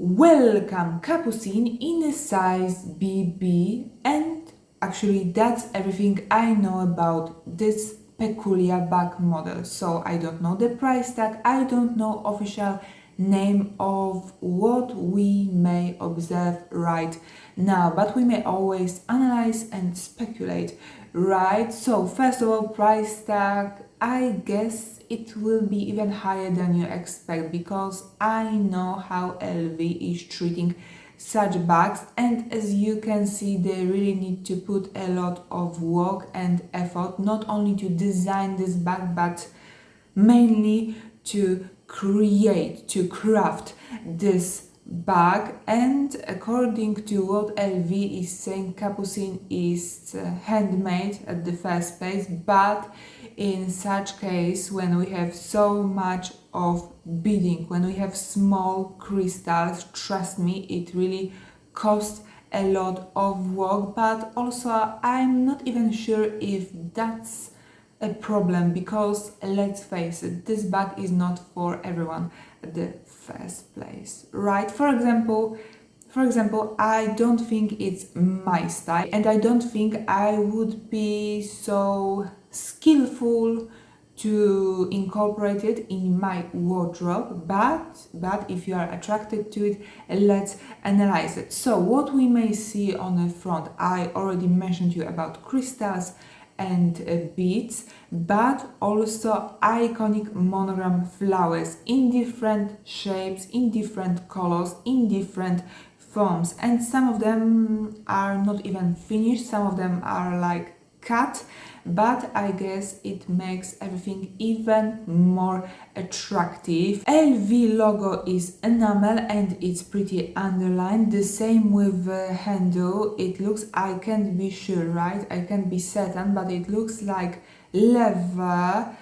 Welcome Capucine in a size BB, and actually that's everything I know about this peculiar bag model. So I don't know the price tag, I don't know official name of what we may observe right now, but we may always analyze and speculate, right? So first of all, price tag, I guess it will be even higher than you expect, because I know how LV is treating such bags, and as you can see, they really need to put a lot of work and effort, not only to design this bag, but mainly to craft this bag. And according to what LV is saying, Capucine is handmade at the first place, but in such case, when we have so much of beading, when we have small crystals, trust me, it really costs a lot of work. But also I'm not even sure if that's a problem, because let's face it, this bag is not for everyone at the first place, right? For example, I don't think it's my style, and I don't think I would be so skillful to incorporate it in my wardrobe, but if you are attracted to it, let's analyze it. So what we may see on the front, I already mentioned to you about crystals and beads, but also iconic monogram flowers in different shapes, in different colors, in different forms, and some of them are not even finished, some of them are like cut, but I guess it makes everything even more attractive. LV logo is enamel and it's pretty underlined, the same with the handle. It looks, I can't be sure, right, I can't be certain, but it looks like leather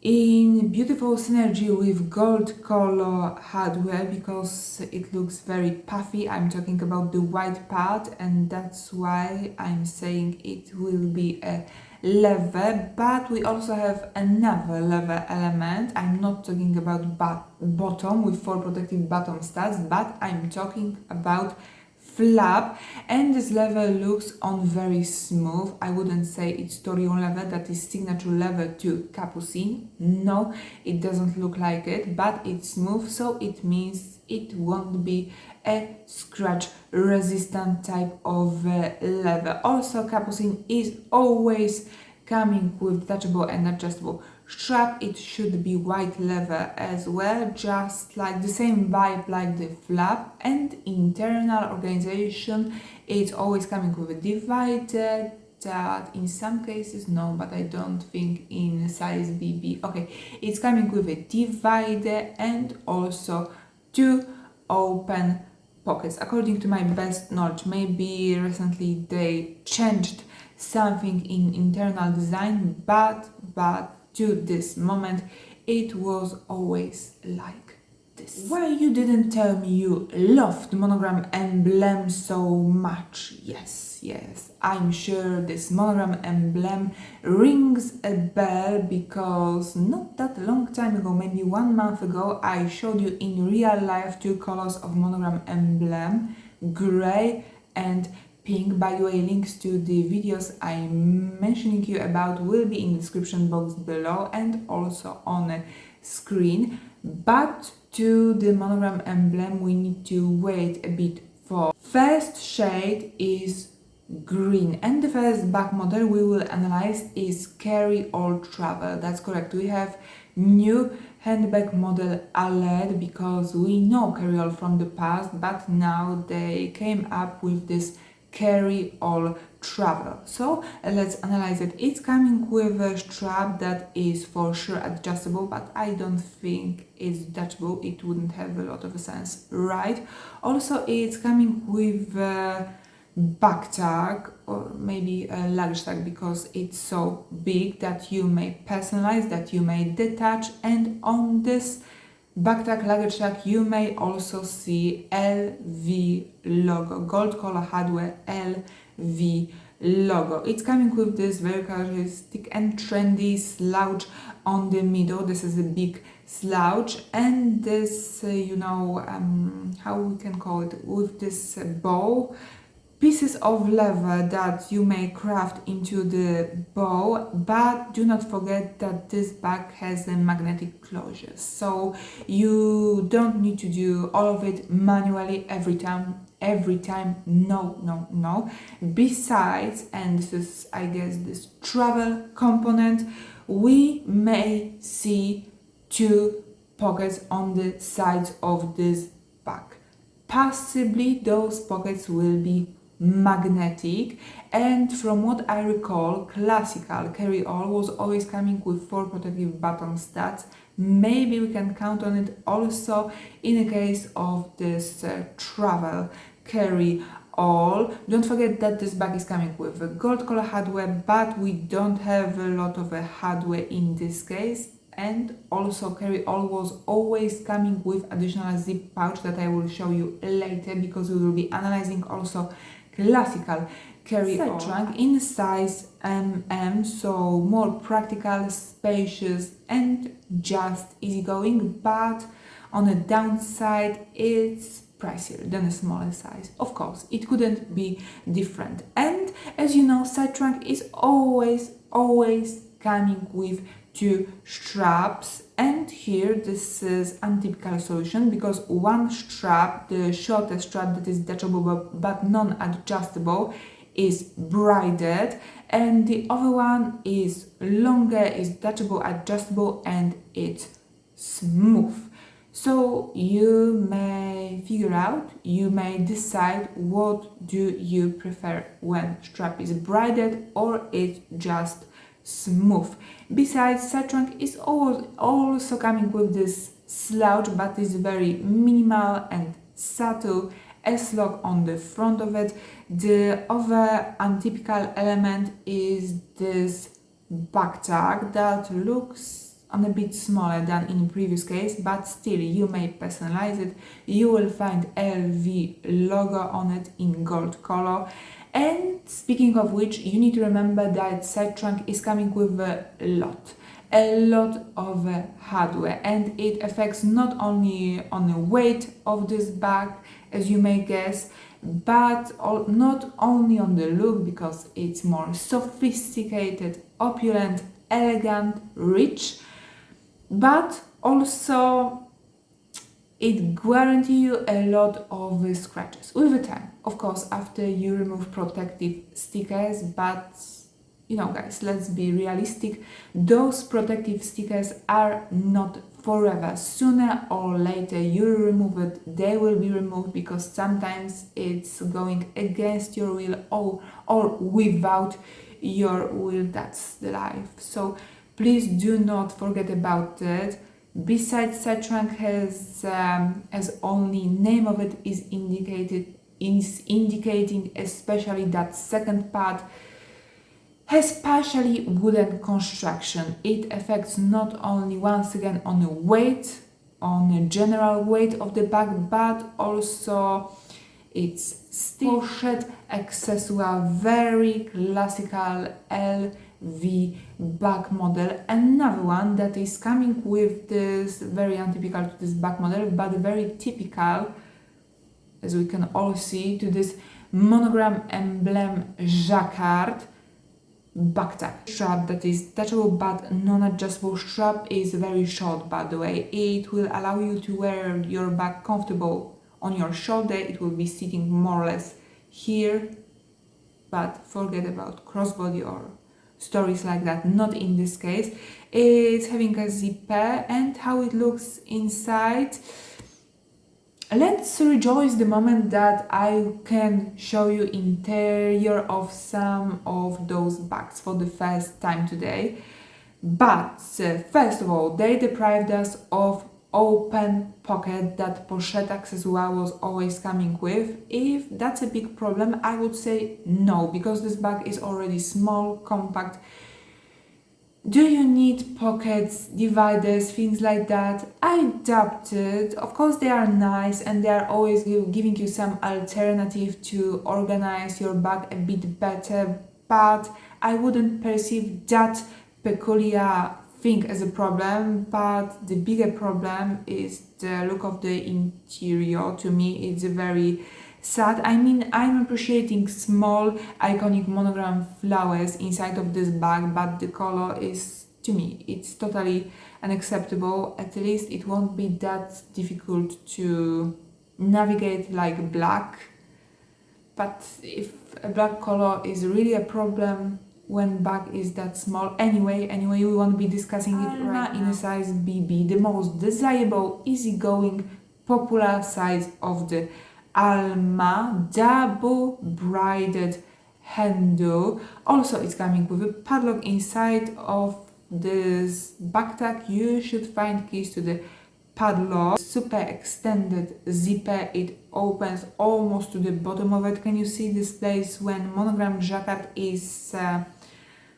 in beautiful synergy with gold color hardware, because it looks very puffy. I'm talking about the white part, and that's why I'm saying it will be a leather. But we also have another leather element. I'm not talking about bottom with 4 protective bottom studs, but I'm talking about flap, and this leather looks on very smooth. I wouldn't say it's Torion leather, that is signature leather to Capucine. No, it doesn't look like it, but it's smooth, so it means it won't be a scratch resistant type of leather. Also, Capucine is always coming with detachable and adjustable strap. It should be white leather as well, just like the same vibe like the flap. And internal organization, it's always coming with a divider, that in some cases, no, but I don't think in size BB. Okay, it's coming with a divider and also 2 open pockets, according to my best knowledge. Maybe recently they changed something in internal design, but to this moment it was always like this. Why you didn't tell me you loved Monogram Embleme so much? Yes, I'm sure this Monogram Embleme rings a bell, because not that long time ago, maybe 1 month ago, I showed you in real life 2 colors of Monogram Embleme, gray and pink. By the way, links to the videos I'm mentioning you about will be in the description box below and also on the screen. But to the Monogram Embleme we need to wait a bit for. First shade is green, and the first bag model we will analyze is Carry All Travel. That's correct, we have new handbag model alert, because we know Carry All from the past, but now they came up with this Carry All Travel. So let's analyze it. It's coming with a strap that is for sure adjustable, but I don't think it's detachable. It wouldn't have a lot of sense, right? Also, it's coming with a back tag, or maybe a luggage tag, because it's so big that you may personalize, that you may detach. And on this back tag, luggage tag, you may also see LV logo, gold color hardware LV logo. It's coming with this very characteristic and trendy slouch on the middle. This is a big slouch, and this how we can call it, with this bow, pieces of leather that you may craft into the bow, but do not forget that this bag has a magnetic closure, so you don't need to do all of it manually every time. No. Besides, and this is, I guess, this travel component, we may see 2 pockets on the sides of this bag. Possibly those pockets will be magnetic, and from what I recall, classical carry-all was always coming with 4 protective button studs. Maybe we can count on it also in the case of this travel carry-all. Don't forget that this bag is coming with a gold color hardware, but we don't have a lot of hardware in this case. And also carry-all was always coming with additional zip pouch that I will show you later, because we will be analyzing also classical carry-all trunk in the size MM, so more practical, spacious and just easygoing, but on the downside it's pricier than a smaller size. Of course, it couldn't be different. And as you know, side trunk is always coming with 2 straps, and here this is untypical solution, because one strap, the shorter strap that is detachable but non-adjustable, is braided, and the other one is longer, is detachable, adjustable, and it's smooth. So you may figure out, you may decide what do you prefer when strap is braided or it's just smooth. Besides, side trunk is also coming with this slouch, but it's very minimal and subtle S-lock on the front of it. The other untypical element is this back tag that looks a bit smaller than in the previous case, but still you may personalize it. You will find LV logo on it in gold color. And speaking of which, you need to remember that side trunk is coming with a lot of hardware, and it affects not only on the weight of this bag, as you may guess, but not only on the look, because it's more sophisticated, opulent, elegant, rich, but also it guarantees you a lot of scratches with the time. Of course, after you remove protective stickers, but you know, guys, let's be realistic. Those protective stickers are not forever. Sooner or later you remove it, they will be removed, because sometimes it's going against your will or without your will. That's the life. So please do not forget about it. Besides, side trunk has, as only name of it is indicating, especially that second part has partially wooden construction. It affects not only, once again, on the weight, on the general weight of the bag, but also it's still Pochette Accessoires, very classical LV bag model. Another one that is coming with this, very untypical to this bag model, but very typical, as we can all see, to this Monogram Embleme jacquard back tag. Strap that is detachable but non-adjustable strap is very short, by the way. It will allow you to wear your bag comfortable on your shoulder. It will be sitting more or less here, but forget about crossbody or stories like that, not in this case. It's having a zipper, and how it looks inside. Let's rejoice the moment that I can show you interior of some of those bags for the first time today. But first of all, they deprived us of open pocket that Pochette Accessoires was always coming with. If that's a big problem, I would say no, because this bag is already small, compact. Do you need pockets, dividers, things like that? I doubt it. Of course they are nice, and they are always giving you some alternative to organize your bag a bit better, but I wouldn't perceive that peculiar thing as a problem. But the bigger problem is the look of the interior. To me, it's very sad. I mean, I'm appreciating small iconic monogram flowers inside of this bag, but the color is, to me, it's totally unacceptable. At least it won't be that difficult to navigate like black. But if a black color is really a problem when bag is that small, anyway, we won't be discussing it right now. In a size BB, the most desirable, easygoing, popular size of the Alma double braided handle. Also, it's coming with a padlock inside of this backpack. You should find keys to the padlock. Super extended zipper. It opens almost to the bottom of it. Can you see this place when monogram jacket is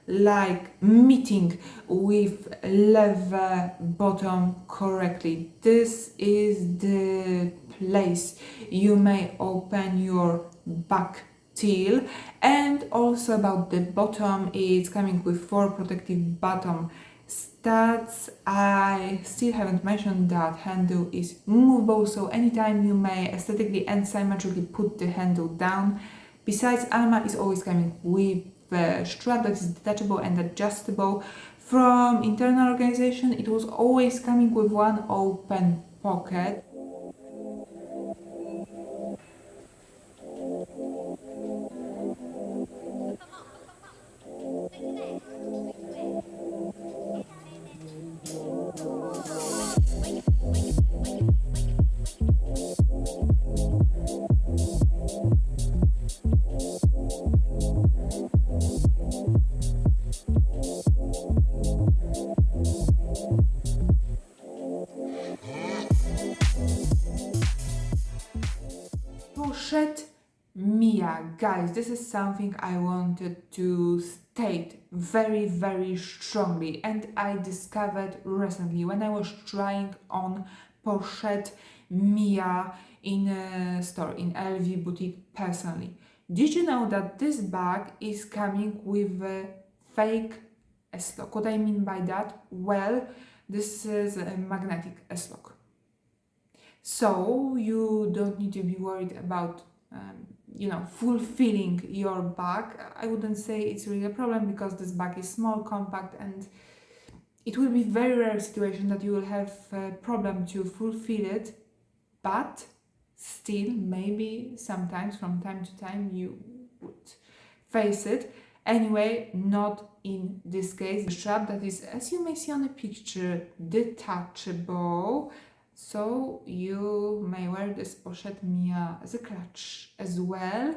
like meeting with leather bottom correctly? This is the place you may open your back till. And also about the bottom, it's coming with 4 protective bottom studs. I still haven't mentioned that handle is movable, so anytime you may aesthetically and symmetrically put the handle down. Besides, Alma is always coming with a strap that is detachable and adjustable. From internal organization, it was always coming with one open pocket. Pochette Mia, guys, this is something I wanted to state very strongly, and I discovered recently when I was trying on Pochette Mia in a store in LV boutique personally. Did you know that this bag is coming with a fake S-lock? What I mean by that? Well, this is a magnetic S-lock. So you don't need to be worried about fulfilling your bag. I wouldn't say it's really a problem because this bag is small, compact, and it will be very rare situation that you will have a problem to fulfill it, but still maybe sometimes from time to time you would face it. Anyway, not in this case. The strap that is, as you may see on the picture, detachable. So you may wear this Pochette Mia as a clutch as well.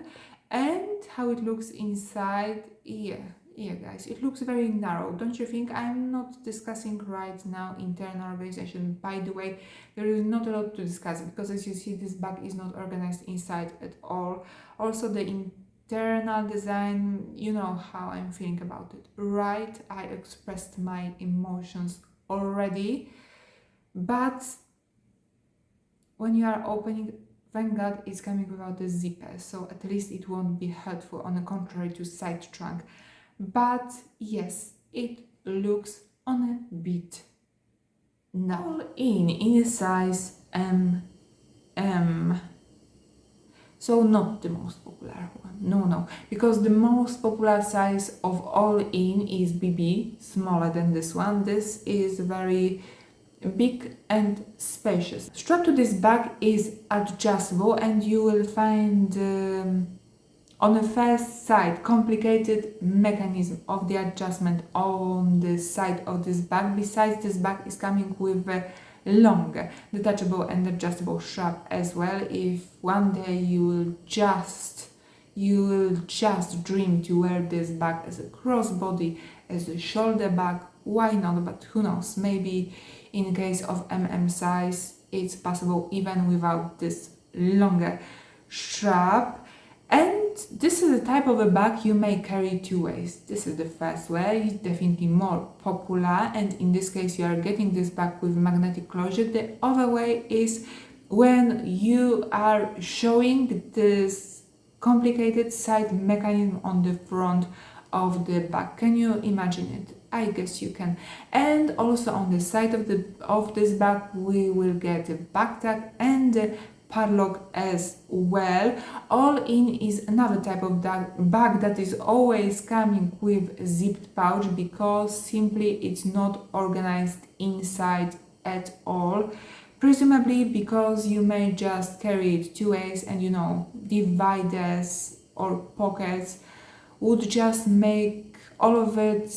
And how it looks inside, yeah guys, it looks very narrow, don't you think? I'm not discussing right now internal organization. By the way, there is not a lot to discuss because as you see, this bag is not organized inside at all. Also the internal design, you know how I'm feeling about it, right? I expressed my emotions already, but when you are opening, thank God it's coming without the zipper, so at least it won't be hurtful, on the contrary to side trunk. But yes, it looks on a bit now in a size MM. So not the most popular one, no, because the most popular size of all in is BB, smaller than this one. This is very big and spacious. Strap to this bag is adjustable, and you will find on the first side complicated mechanism of the adjustment on the side of this bag. Besides, this bag is coming with a longer detachable and adjustable strap as well. If one day you will just dream to wear this bag as a crossbody, as a shoulder bag, why not? But who knows, maybe in case of MM size it's possible even without this longer strap. And this is the type of a bag you may carry two ways. This is the first way, it's definitely more popular, and in this case you are getting this bag with magnetic closure. The other way is when you are showing this complicated side mechanism on the front of the bag. Can you imagine it? I guess you can. And also on the side of this bag we will get a back tag and a padlock as well. All in is another type of bag that is always coming with a zipped pouch, because simply it's not organized inside at all. Presumably because you may just carry it two ways, and you know, dividers or pockets would just make all of it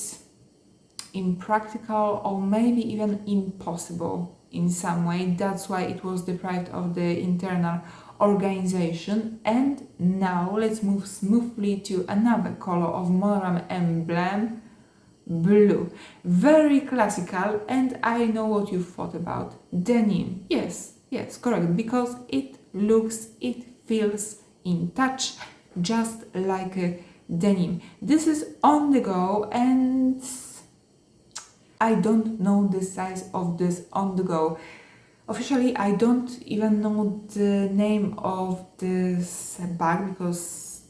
impractical or maybe even impossible in some way. That's why it was deprived of the internal organization. And now let's move smoothly to another color of Monogram Embleme, blue. Very classical, and I know what you thought about. Denim. Yes, correct, because it looks, it feels in touch just like a denim. This is OnTheGo, and I don't know the size of this OnTheGo. Officially, I don't even know the name of this bag because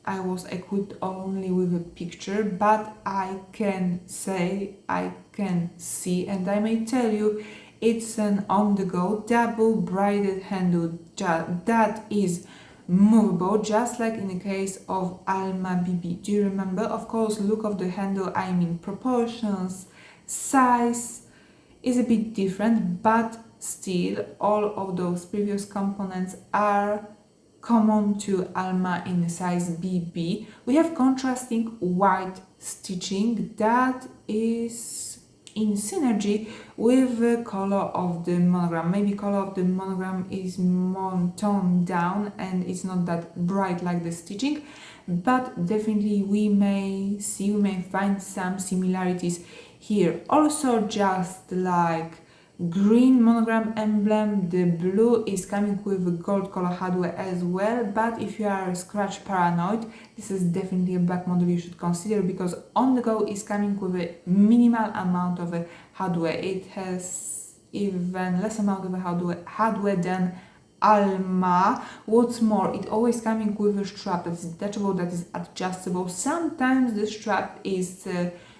I was equipped only with a picture, but I can say, I can see, and I may tell you, it's an OnTheGo double braided handle that is movable, just like in the case of Alma BB. Do you remember? Of course, look of the handle, I mean proportions, size is a bit different, but still all of those previous components are common to Alma in the size BB. We have contrasting white stitching that is in synergy with the color of the monogram. Maybe color of the monogram is more toned down and it's not that bright like the stitching, but definitely we may find some similarities here. Also, just like green Monogram Embleme, the blue is coming with a gold color hardware as well, but if you are scratch paranoid, this is definitely a back model you should consider, because OnTheGo is coming with a minimal amount of hardware. It has even less amount of hardware than Alma. What's more, it always coming with a strap that is detachable, that is adjustable. Sometimes the strap is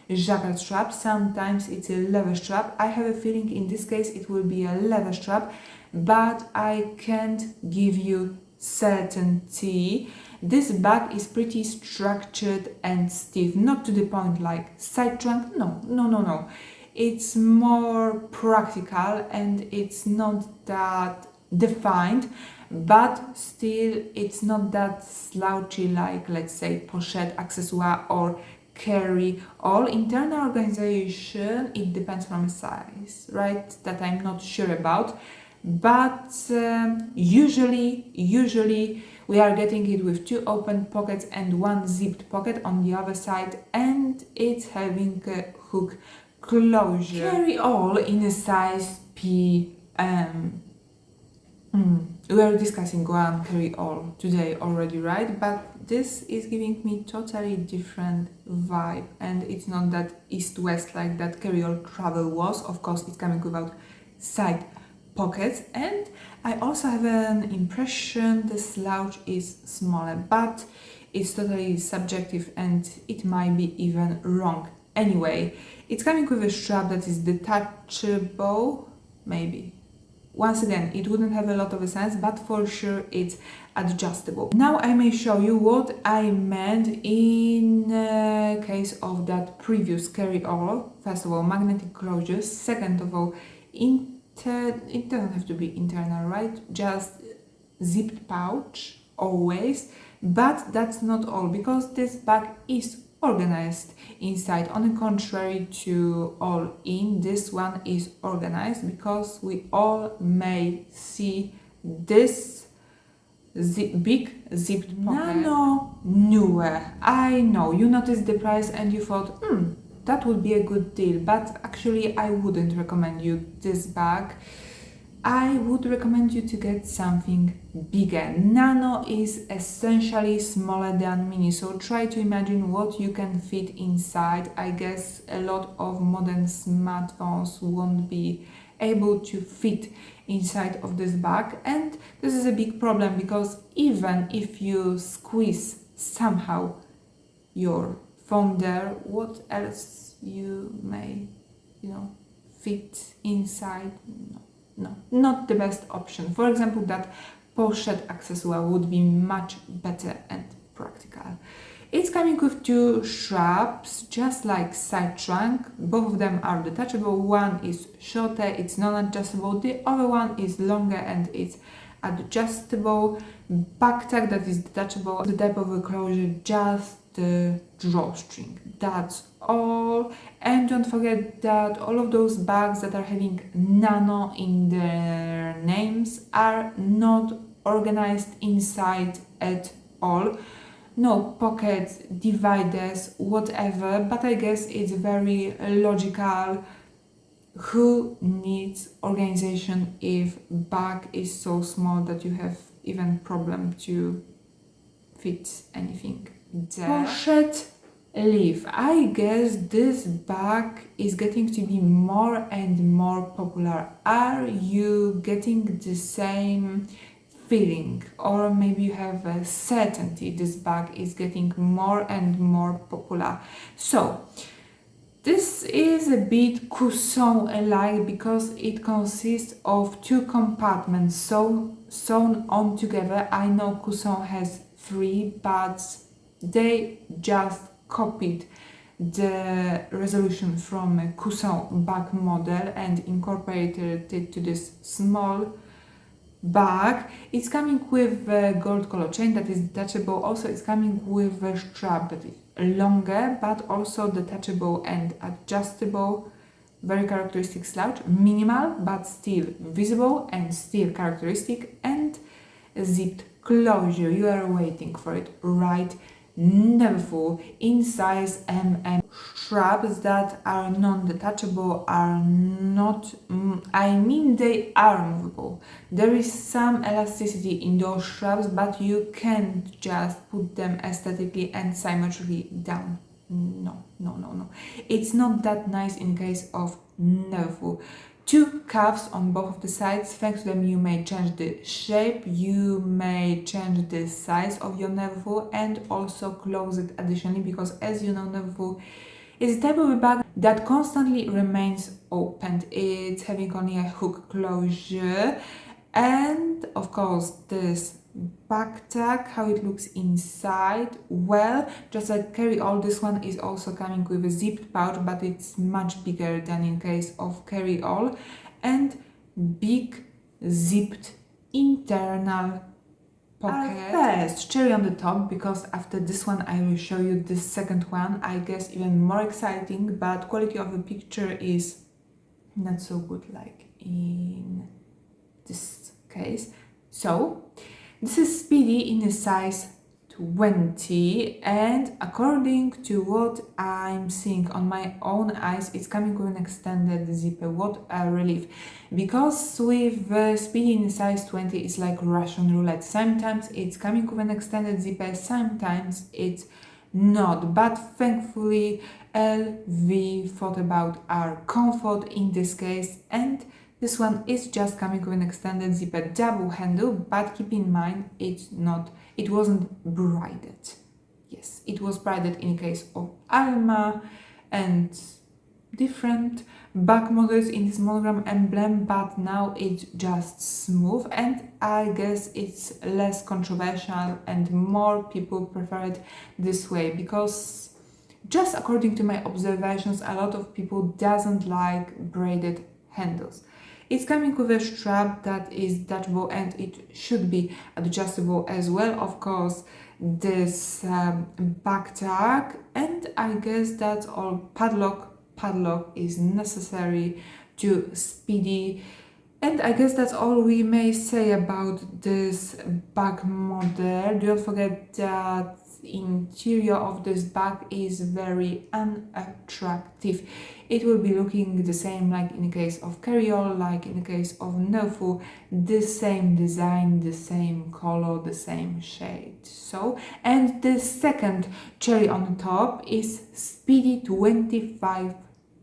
jacket strap, sometimes it's a leather strap. I have a feeling in this case it will be a leather strap, but I can't give you certainty. This bag is pretty structured and stiff, not to the point like side trunk, no. It's more practical and it's not that defined, but still it's not that slouchy like, let's say, Pochette Accessoires or Carry All. Internal organization, it depends from size, right? That I'm not sure about, but usually we are getting it with two open pockets and one zipped pocket on the other side, and it's having a hook closure. Carry All in a size PM. We are discussing one Carry All today already, right? But this is giving me totally different vibe, and it's not that east-west like that Carry All travel was. Of course, it's coming without side pockets, and I also have an impression the slouch is smaller, but it's totally subjective and it might be even wrong. Anyway, it's coming with a strap that is detachable, maybe. Once again, it wouldn't have a lot of a sense, but for sure it's adjustable. Now I may show you what I meant in case of that previous Carry All. First of all, magnetic closures. Second of all, it doesn't have to be internal, right? Just zipped pouch, always. But that's not all, because this bag is organized inside. On the contrary to All In, this one is organized, because we all may see this big zipped pocket. Nano newer. I know, you noticed the price and you thought, that would be a good deal, but actually I wouldn't recommend you this bag. I would recommend you to get something bigger. Nano is essentially smaller than Mini, so try to imagine what you can fit inside. I guess a lot of modern smartphones won't be able to fit inside of this bag, and this is a big problem, because even if you squeeze somehow your from there. What else you may, you know, fit inside? No, not the best option. For example, that Pochette accessoire would be much better and practical. It's coming with two straps, just like side trunk. Both of them are detachable. One is shorter, it's non-adjustable. The other one is longer and it's adjustable. Back tag that is detachable. The type of a closure, just the drawstring. That's all. And don't forget that all of those bags that are having Nano in their names are not organized inside at all. No pockets, dividers, whatever, but I guess it's very logical. Who needs organization if bag is so small that you have even problem to fit anything there? Pochette leaf. I guess this bag is getting to be more and more popular. Are you getting the same feeling, or maybe you have a certainty this bag is getting more and more popular? So this is a bit Cousson alike because it consists of two compartments sewn on together. I know Cousson has three, but they just copied the resolution from a Cousson bag model and incorporated it to this small bag. It's coming with a gold color chain that is detachable. Also, it's coming with a strap that is longer but also detachable and adjustable. Very characteristic slouch, minimal but still visible and still characteristic, and a zipped closure. You are waiting for it, right? Neverfull in size MM. Straps that are non-detachable are not, they are movable. There is some elasticity in those straps, but you can't just put them aesthetically and symmetrically down. No. It's not that nice in case of Neverfull. Two cuffs on both of the sides. Thanks to them you may change the shape, you may change the size of your Neverfull and also close it additionally, because as you know, Neverfull is a type of a bag that constantly remains opened. It's having only a hook closure, and of course this back tag, how it looks inside. Well, just like carry-all, this one is also coming with a zipped pouch, but it's much bigger than in case of carry-all, and big zipped internal pocket. First, cherry on the top, because after this one I will show you the second one, I guess even more exciting, but quality of the picture is not so good like in this case. So this is Speedy in a size 20, and according to what I'm seeing on my own eyes, it's coming with an extended zipper. What a relief, because with Speedy in a size 20 it's like Russian roulette. Sometimes it's coming with an extended zipper, sometimes it's not, but thankfully LV thought about our comfort in this case, and this one is just coming with an extended zipper, double handle, but keep in mind it wasn't braided. Yes, it was braided in case of Alma and different back models in this Monogram Embleme, but now it's just smooth, and I guess it's less controversial and more people prefer it this way, because just according to my observations, a lot of people doesn't like braided handles. It's coming with a strap that is detachable and it should be adjustable as well. Of course, this back tag, and I guess that's all. Padlock is necessary to Speedy, and I guess that's all we may say about this bag model. Don't forget that interior of this bag is very unattractive. It will be looking the same like in the case of carry-all, like in the case of Neverfull, the same design, the same color, the same shade. So, and the second cherry on the top is Speedy 25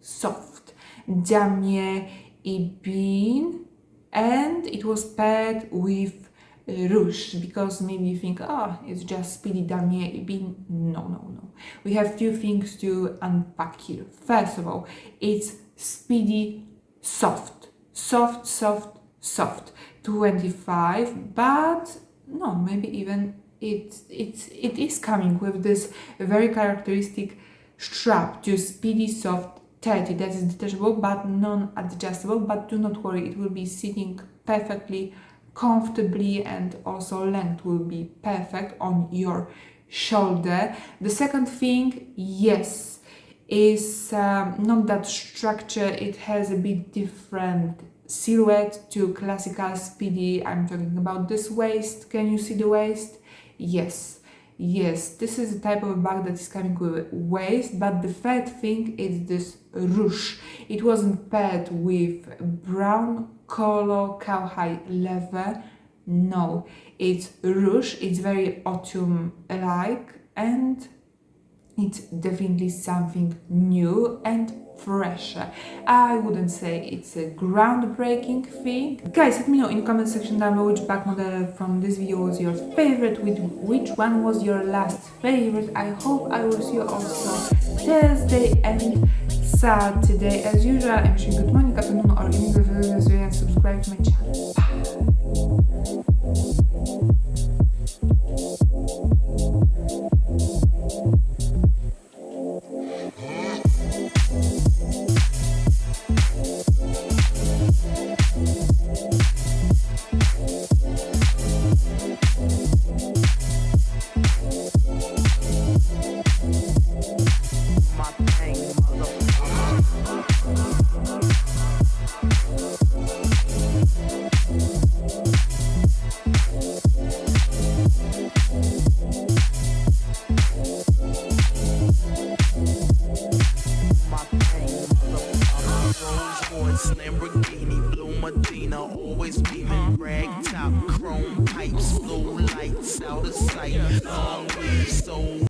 Soft Damier Ebene, and it was paired with Rouge, because maybe you think, it's just Speedy Damier Ebene. No. We have few things to unpack here. First of all, it's Speedy soft, soft, soft, soft. 25, but no, maybe even it is coming with this very characteristic strap to Speedy Soft 30. That is detachable but non-adjustable, but do not worry, it will be sitting perfectly comfortably, and also length will be perfect on your shoulder. The second thing, yes, is not that structure. It has a bit different silhouette to classical Speedy. I'm talking about this waist. Can you see the waist? Yes, this is a type of bag that is coming with a waist. But the third thing is this Rouge. It wasn't paired with brown color cowhide leather. No, it's Rouge. It's very autumn like, and it's definitely something new and fresher. I wouldn't say it's a groundbreaking thing. Guys, let me know in the comment section down below which bag model from this video was your favorite, which one was your last favorite. I hope I will see you also Thursday and Saturday. As usual, I'm wishing good morning, afternoon, or evening with videos, and subscribe to my channel. Lamborghini, blue Medina, always beaming, rag top, chrome pipes, blue lights out of sight, long way